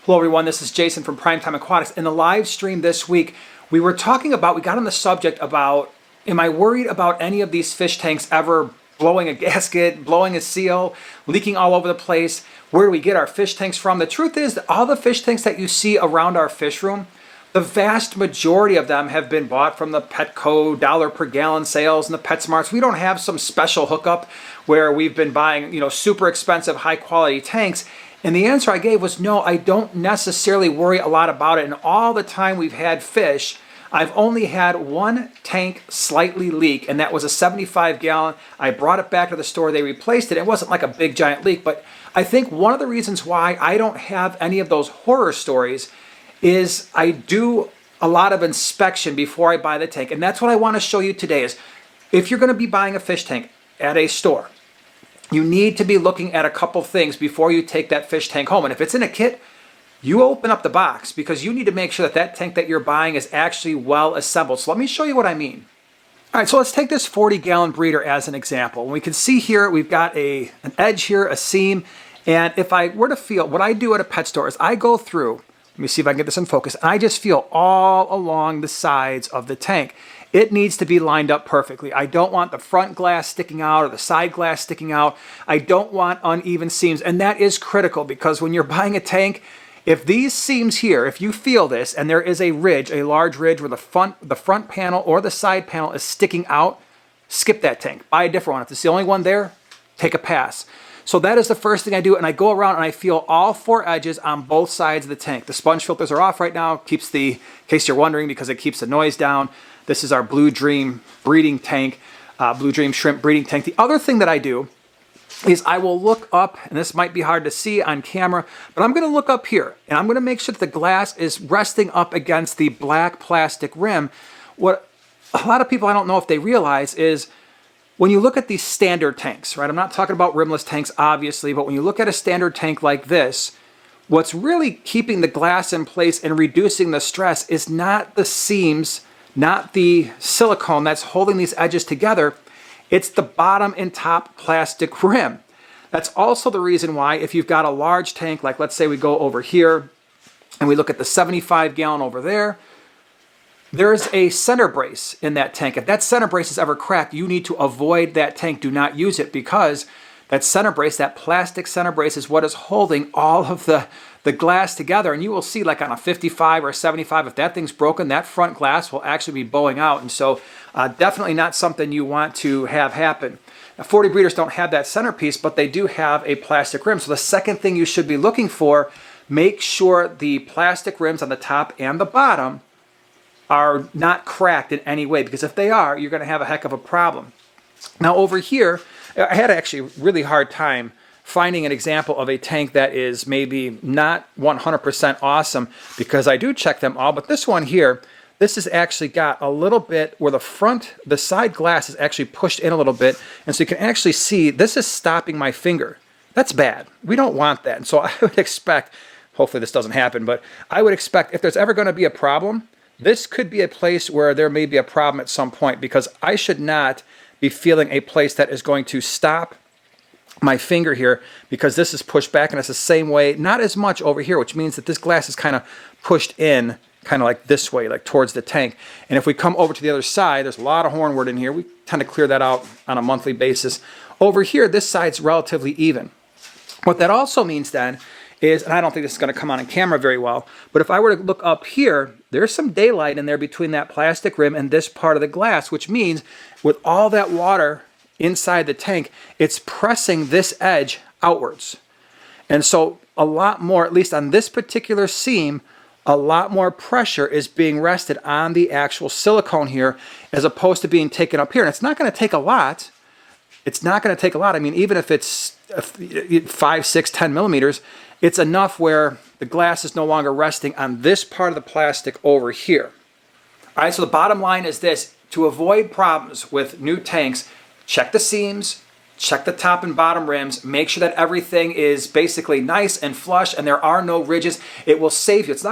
Hello everyone, this is Jason from Primetime Aquatics. In the live stream this week, we got on the subject about, am I worried about any of these fish tanks ever blowing a gasket, blowing a seal, leaking all over the place? Where do we get our fish tanks from? The truth is that all the fish tanks that you see around our fish room, the vast majority of them have been bought from the Petco dollar per gallon sales and the PetSmarts. We don't have some special hookup where we've been buying, super expensive, high quality tanks. And the answer I gave was no, I don't necessarily worry a lot about it. And all the time we've had fish, I've only had one tank slightly leak, and that was a 75 gallon. I brought it back to the store, they replaced it. It wasn't like a big giant leak, but I think one of the reasons why I don't have any of those horror stories is I do a lot of inspection before I buy the tank. And that's what I want to show you today is if you're going to be buying a fish tank at a store, you need to be looking at a couple things before you take that fish tank home. And if it's in a kit, you open up the box because you need to make sure that that tank that you're buying is actually well assembled. So let me show you what I mean. All right, so let's take this 40-gallon breeder as an example. And we can see here we've got an edge here, a seam. And if I were to feel, what I do at a pet store is I go through, let me see if I can get this in focus, and I just feel all along the sides of the tank. It needs to be lined up perfectly. I don't want the front glass sticking out or the side glass sticking out. I don't want uneven seams, and that is critical because when you're buying a tank, if these seams here, if you feel this, and there is a ridge, a large ridge where the front panel or the side panel is sticking out, skip that tank. Buy a different one. If it's the only one there, take a pass. So that is the first thing I do, and I go around and I feel all four edges on both sides of the tank. The sponge filters are off right now, keeps the, in case you're wondering, because it keeps the noise down. This is our Blue Dream breeding tank, Blue Dream shrimp breeding tank. The other thing that I do is I will look up, and this might be hard to see on camera, but I'm going to look up here, and I'm going to make sure that the glass is resting up against the black plastic rim. What a lot of people, I don't know if they realize, is when you look at these standard tanks, right? I'm not talking about rimless tanks, obviously, but when you look at a standard tank like this, what's really keeping the glass in place and reducing the stress is not the seams, not the silicone that's holding these edges together. It's the bottom and top plastic rim. That's also the reason why if you've got a large tank, like let's say we go over here and we look at the 75 gallon over there, there's a center brace in that tank. If that center brace is ever cracked, you need to avoid that tank. Do not use it because that center brace, that plastic center brace is what is holding all of the glass together. And you will see like on a 55 or a 75, if that thing's broken, that front glass will actually be bowing out. And so definitely not something you want to have happen. Now, 40 breeders don't have that centerpiece, but they do have a plastic rim. So the second thing you should be looking for, make sure the plastic rims on the top and the bottom are not cracked in any way, because if they are, you're going to have a heck of a problem. Now over here, I had actually a really hard time finding an example of a tank that is maybe not 100% awesome, because I do check them all, but this one here, this has actually got a little bit where the side glass is actually pushed in a little bit, and so you can actually see this is stopping my finger. That's bad. We don't want that. And so I would expect, hopefully this doesn't happen, but I would expect if there's ever going to be a problem, this could be a place where there may be a problem at some point, because I should not be feeling a place that is going to stop my finger here, because this is pushed back, and it's the same way, not as much over here, which means that this glass is kind of pushed in kind of like this way, like towards the tank. And if we come over to the other side, there's a lot of hornwood in here. We tend to clear that out on a monthly basis. Over here, this side's relatively even. What that also means then is, and I don't think this is going to come on camera very well, but if I were to look up here, there's some daylight in there between that plastic rim and this part of the glass, which means with all that water inside the tank, it's pressing this edge outwards. And so a lot more, at least on this particular seam, a lot more pressure is being rested on the actual silicone here as opposed to being taken up here. And it's not going to take a lot. It's not going to take a lot. I mean, even if it's 5, 6, 10 millimeters, it's enough where the glass is no longer resting on this part of the plastic over here. All right, so the bottom line is this. To avoid problems with new tanks, check the seams, check the top and bottom rims, make sure that everything is basically nice and flush and there are no ridges. It will save you. It's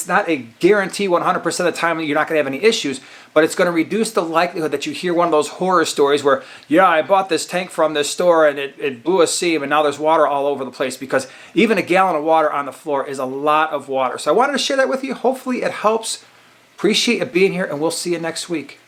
not a guarantee 100% of the time you're not gonna have any issues, but it's gonna reduce the likelihood that you hear one of those horror stories where, yeah, I bought this tank from this store and it blew a seam and now there's water all over the place, because even a gallon of water on the floor is a lot of water. So I wanted to share that with you. Hopefully it helps. Appreciate you being here, and we'll see you next week.